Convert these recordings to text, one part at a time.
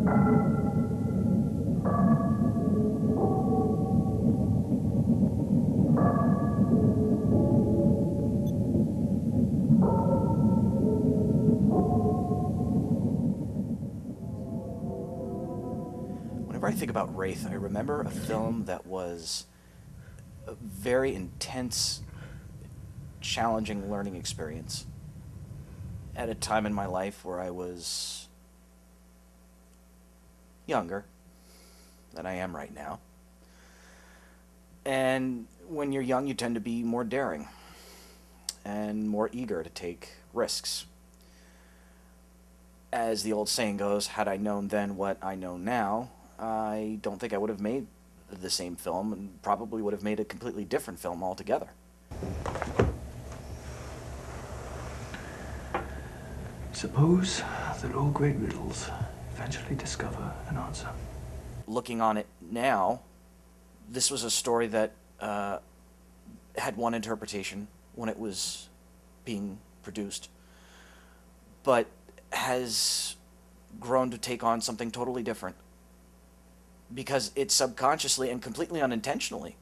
Whenever I think about Wraith, I remember a film that was a very intense, challenging learning experience at a time in my life where I was younger than I am right now. And when you're young, you tend to be more daring and more eager to take risks. As the old saying goes, had I known then what I know now, I don't think I would have made the same film, and probably would have made a completely different film altogether. Suppose that all great riddles eventually discover an answer. Looking on it now, this was a story that had one interpretation when it was being produced, but has grown to take on something totally different, because it subconsciously and completely unintentionally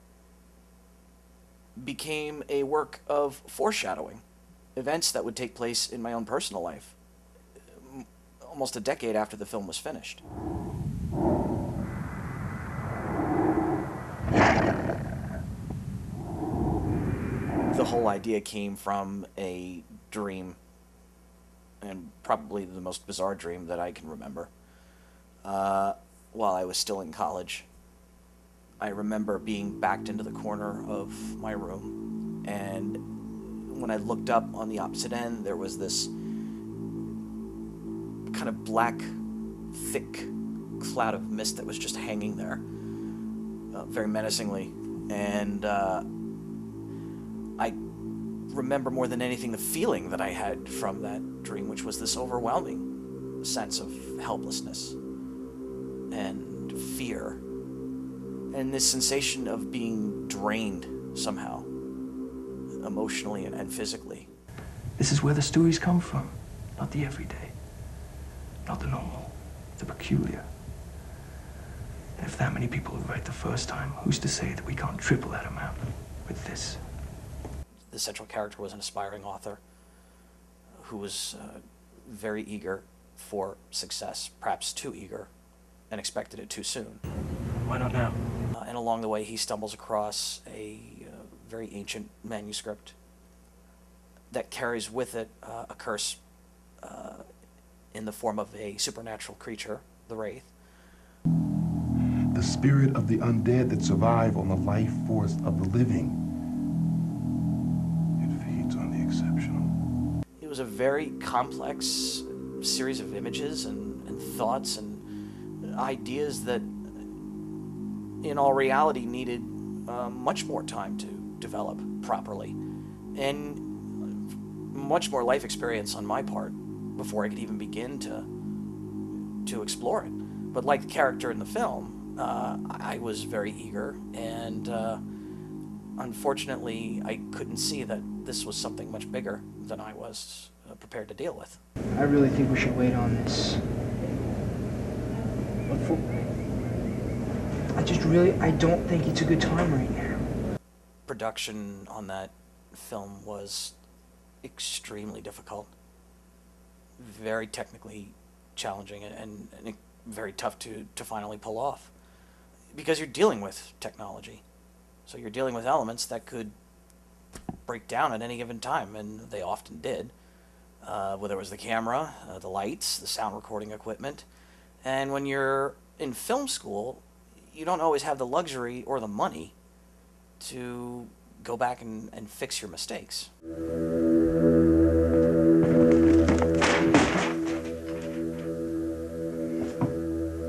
became a work of foreshadowing events that would take place in my own personal life almost a decade after the film was finished. The whole idea came from a dream, and probably the most bizarre dream that I can remember. While I was still in college, I remember being backed into the corner of my room, and when I looked up on the opposite end, there was this kind of black, thick cloud of mist that was just hanging there, very menacingly. And I remember more than anything the feeling that I had from that dream, which was this overwhelming sense of helplessness and fear, and this sensation of being drained somehow, emotionally and physically. This is where the stories come from, not the everyday, not the normal, the peculiar. And if that many people are right the first time, who's to say that we can't triple that amount with this? The central character was an aspiring author who was very eager for success, perhaps too eager, and expected it too soon. Why not now? And along the way, he stumbles across a very ancient manuscript that carries with it a curse in the form of a supernatural creature, the Wraith. The spirit of the undead that survive on the life force of the living. It feeds on the exceptional. It was a very complex series of images and thoughts and ideas that, in all reality, needed much more time to develop properly, and much more life experience on my part before I could even begin to explore it. But like the character in the film, I was very eager, and unfortunately I couldn't see that this was something much bigger than I was prepared to deal with. I really think we should wait on this. I don't think it's a good time right now. Production on that film was extremely difficult, very technically challenging, and very tough to finally pull off, because you're dealing with technology. So you're dealing with elements that could break down at any given time, and they often did, whether it was the camera, the lights, the sound recording equipment. And when you're in film school, you don't always have the luxury or the money to go back and fix your mistakes.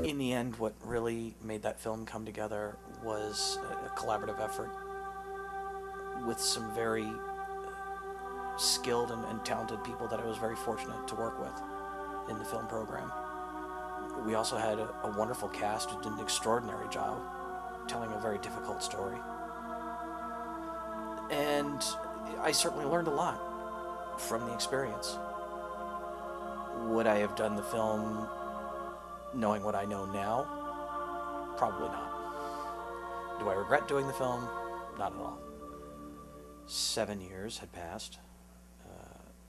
In the end, what really made that film come together was a collaborative effort with some very skilled and talented people that I was very fortunate to work with in the film program. We also had a wonderful cast who did an extraordinary job telling a very difficult story. And I certainly learned a lot from the experience. Would I have done the film knowing what I know now, probably not. Do I regret doing the film? Not at all. 7 years had passed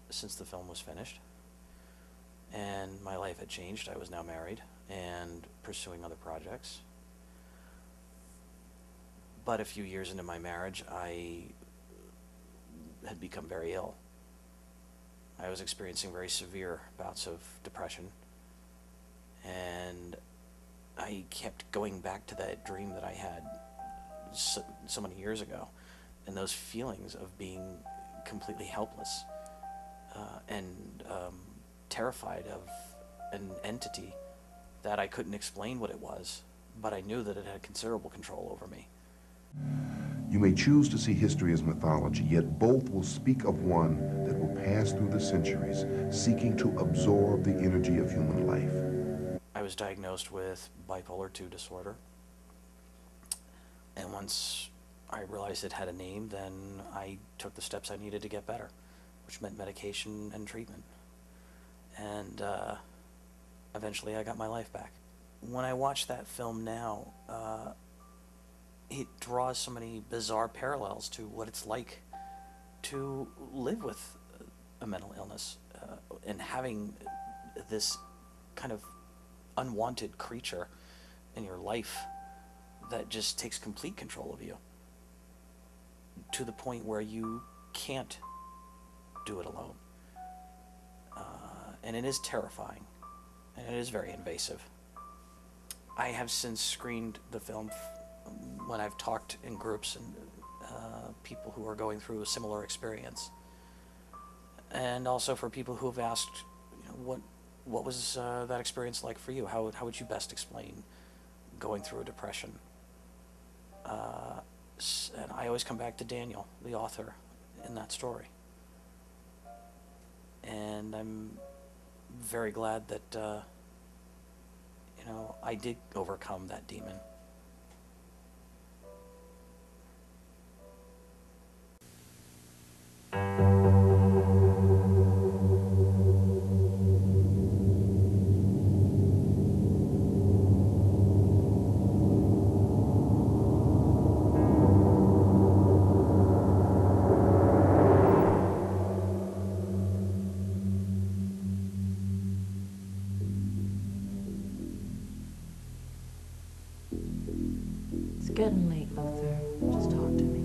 since the film was finished, and my life had changed. I was now married and pursuing other projects. But a few years into my marriage, I had become very ill. I was experiencing very severe bouts of depression, and I kept going back to that dream that I had so many years ago, and those feelings of being completely helpless and terrified of an entity that I couldn't explain what it was, but I knew that it had considerable control over me. You may choose to see history as mythology, yet both will speak of one that will pass through the centuries, seeking to absorb the energy of human life. I was diagnosed with bipolar II disorder, and once I realized it had a name, then I took the steps I needed to get better, which meant medication and treatment. And eventually I got my life back. When I watch that film now, it draws so many bizarre parallels to what it's like to live with a mental illness and having this kind of unwanted creature in your life that just takes complete control of you to the point where you can't do it alone. And it is terrifying, and it is very invasive. I have since screened the film when I've talked in groups and people who are going through a similar experience, and also for people who have asked, you know, what was that experience like for you? How would you best explain going through a depression? And I always come back to Daniel, the author, in that story, and I'm very glad that you know, I did overcome that demon. It's getting late, Luther. Just talk to me.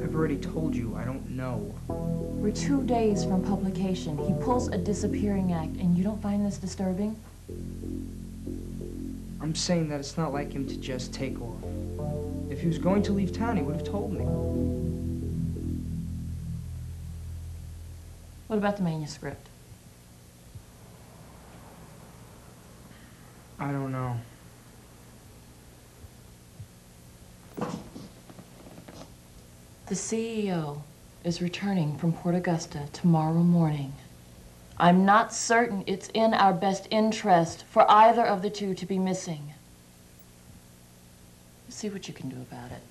I've already told you, I don't know. We're 2 days from publication. He pulls a disappearing act, and you don't find this disturbing? I'm saying that it's not like him to just take off. If he was going to leave town, he would have told me. What about the manuscript? I don't know. The CEO is returning from Port Augusta tomorrow morning. I'm not certain it's in our best interest for either of the two to be missing. See what you can do about it.